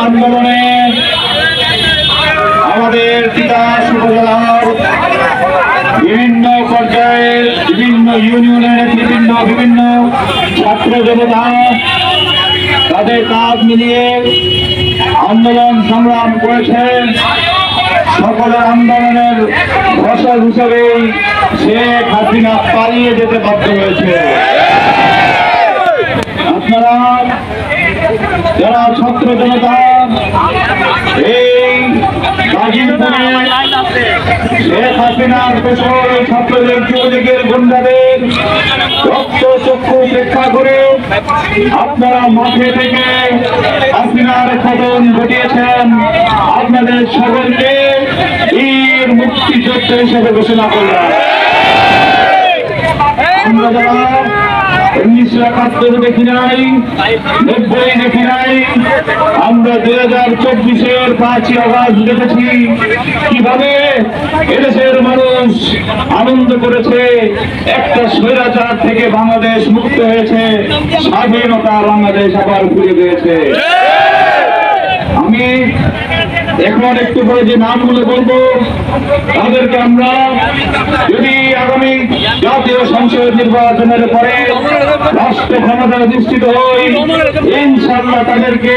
আন্দোলনে আমাদের তিতাস উপজেলার বিভিন্ন পর্যায়ের বিভিন্ন ইউনিয়নের বিভিন্ন ছাত্র জনতা তাদের কাজ মিলিয়ে আন্দোলন সংগ্রাম করেছেন। সকলের আন্দোলনের ফসল হিসেবে শেখ হাসিনা পালিয়ে যেতে বাধ্য হয়েছে। আপনারা যারা ছাত্র জনতা এই গাজীপুরে শেখ হাসিনার পেছনে ছাত্রদের যুবলীগের গুন্ডাদের রক্ত চক্ষু উপেক্ষা করে আপনারা মাঠে থেকে হাসিনার পতন ঘটিয়েছেন। আপনাদের সকলকে বীর মুক্তিযোদ্ধা হিসেবে ঘোষণা করলাম। আমরা যারা 1971 দেখি নাই, 90 দেখি নাই, আমরা 2024-এর 5ই আগস্ট দেখেছি কিভাবে এদেশের মানুষ আনন্দ করেছে। একটা স্বৈরাচার থেকে বাংলাদেশ মুক্ত হয়েছে, স্বাধীনতা বাংলাদেশ আবার ফিরে পেয়েছে। আমি এখন একটু করে যে নামগুলো বলবো তাদেরকে আমরা যদি আগামী জাতীয় সংসদ নির্বাচনের পরে রাষ্ট্র ক্ষমতা অধিষ্ঠিত হই, ইনশাআল্লাহ তাদেরকে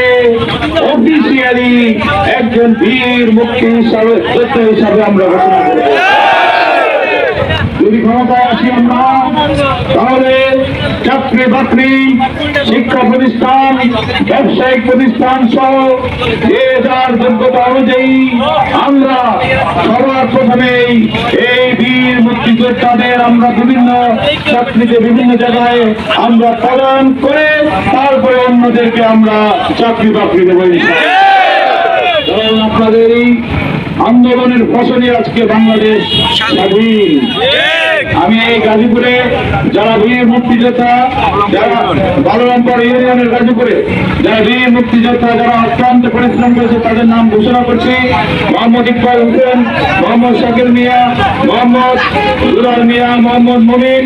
অফিসিয়ালি একজন বীর মুক্তি হিসাবে আমরা ঘোষণা করব। যদি ক্ষমতায় আসি আমরা, তাহলে চাকরি বাকরি, শিক্ষা প্রতিষ্ঠান, ব্যবসায়িক প্রতিষ্ঠান সহ যে যার যোগ্যতা অনুযায়ী আমরা সবার প্রথমেই এই বীর মুক্তিযোদ্ধাদের আমরা বিভিন্ন চাকরিতে বিভিন্ন জায়গায় আমরা প্রদান করে তারপরে অন্যদেরকে আমরা চাকরি বাকরি দেবো। কারণ আপনাদের এই আন্দোলনের ফসলে আজকে বাংলাদেশ স্বাধীন। আমি এই গাজীপুরে যারা বীর মুক্তিযোদ্ধা, যারা বালরামপুর ইউনিয়নের গাজীপুরে যারা বীর মুক্তিযোদ্ধা, যারা অক্লান্ত পরিশ্রম করেছে তাদের নাম ঘোষণা করছি। মোহাম্মদ ইকবাল হোসেন, মোহাম্মদ শাকির মিয়া, মোহাম্মদ দুলাল মিয়া, মোহাম্মদ মুমিন,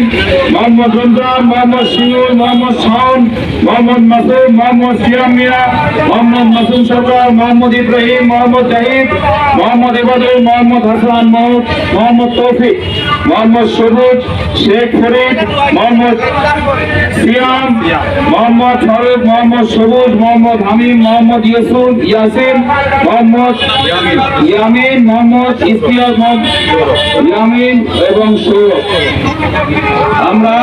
মোহাম্মদ রমজান, মোহাম্মদ শিমুল, মোহাম্মদ শাওন, মোহাম্মদ মাসুম, মোহাম্মদ সিয়াম মিয়া, মোহাম্মদ মাসুম সরকার, মোহাম্মদ ইব্রাহিম, মোহাম্মদ জাহিদ, মোহাম্মদ ইবাদুল, মোহাম্মদ হাসান, মোহাম্মদ তৌফিক, মোহাম্মদ সবুজ, শেখ ফরিদ, মোহাম্মদ সিয়াম, মোহাম্মদ ফারুক, মোহাম্মদ সবুজ, মোহাম্মদ হামিম, মোহাম্মদ ইউসুফ, ইয়াসিন, মোহাম্মদ ইয়ামিন, মোহাম্মদ ইসতিয়াক, মোহাম্মদ ইয়ামিন এবং সৌরভ। আমরা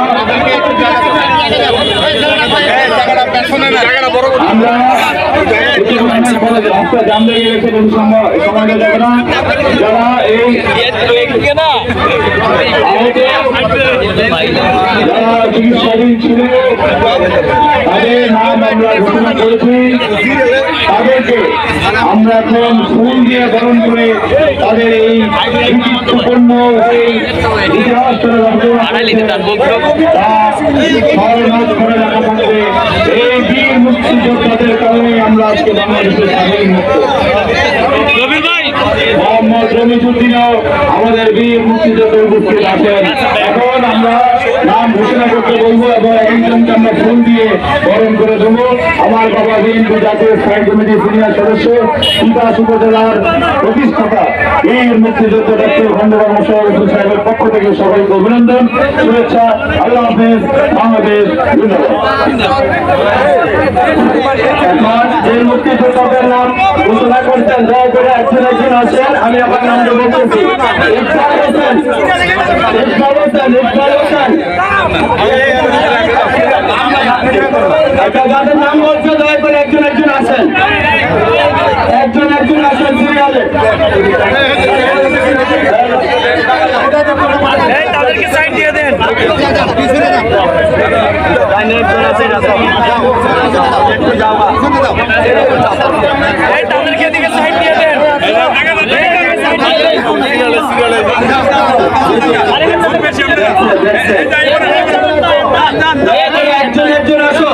যারা এই যারা চিকিৎসাধীন ছিল তাদের নাম আমরা ঘোষণা করেছি। তাদেরকে আমরা এখন ফুল দিয়ে বরণ করে তাদের এই গুরুত্বপূর্ণ ইতিহাস করে রাখা থাকবে। এই বীর মুক্তিযোদ্ধাদের কারণে আমরা আজকে বাংলাদেশের স্বাধীন মুক্ত। মোহাম্মদ রমিজউদ্দিনও আমাদের বীর মুক্তিযোদ্ধা উপস্থিত আছেন। এখন আমরা নাম ঘোষণা করতে বলবো এবং একজনকে আমরা ফুল দিয়ে বরণ করে দেবো। আমার বাবা বিএনপি জাতীয় স্থায়ী কমিটির সিনিয়র সদস্য, তিতাস উপজেলার প্রতিষ্ঠাতা বীর মুক্তিযোদ্ধা ডক্টর খন্দকার মোশাররফ হোসেন সাহেবের পক্ষ থেকে সবাইকে অভিনন্দন, শুভেচ্ছা। আল্লাহ হাফেজ, বাংলাদেশ জিন্দাবাদ। এখন যে মুক্তিযোদ্ধাদের নাম ঘোষণা করছেন দয়া করে একজন একজন আসেন। আমি আমার নাম বলতেছি। ইকবাল হোসেন, ইকবাল হোসেন, ইকবাল হোসেন। যাদের নাম বলছে দয়া করে একজন একজন আসেন, একজন একজন আসেন সিরিয়ালে। তাদেরকে সাইড দিয়ে দেন। তাদেরকে দিকে সাইড দিয়ে দেন। একজন একজন আসো।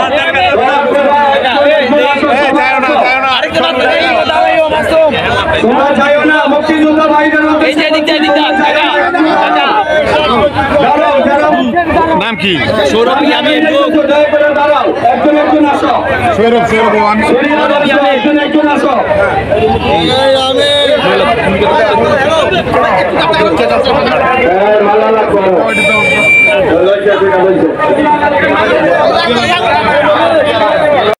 কি? সৌরভ ইয়ামি দয়া করে দাঁড়াও, একজন একজন আসো। সৌরভ একজন আসো। মালা লাগবো। লজ্জা করে বলছো।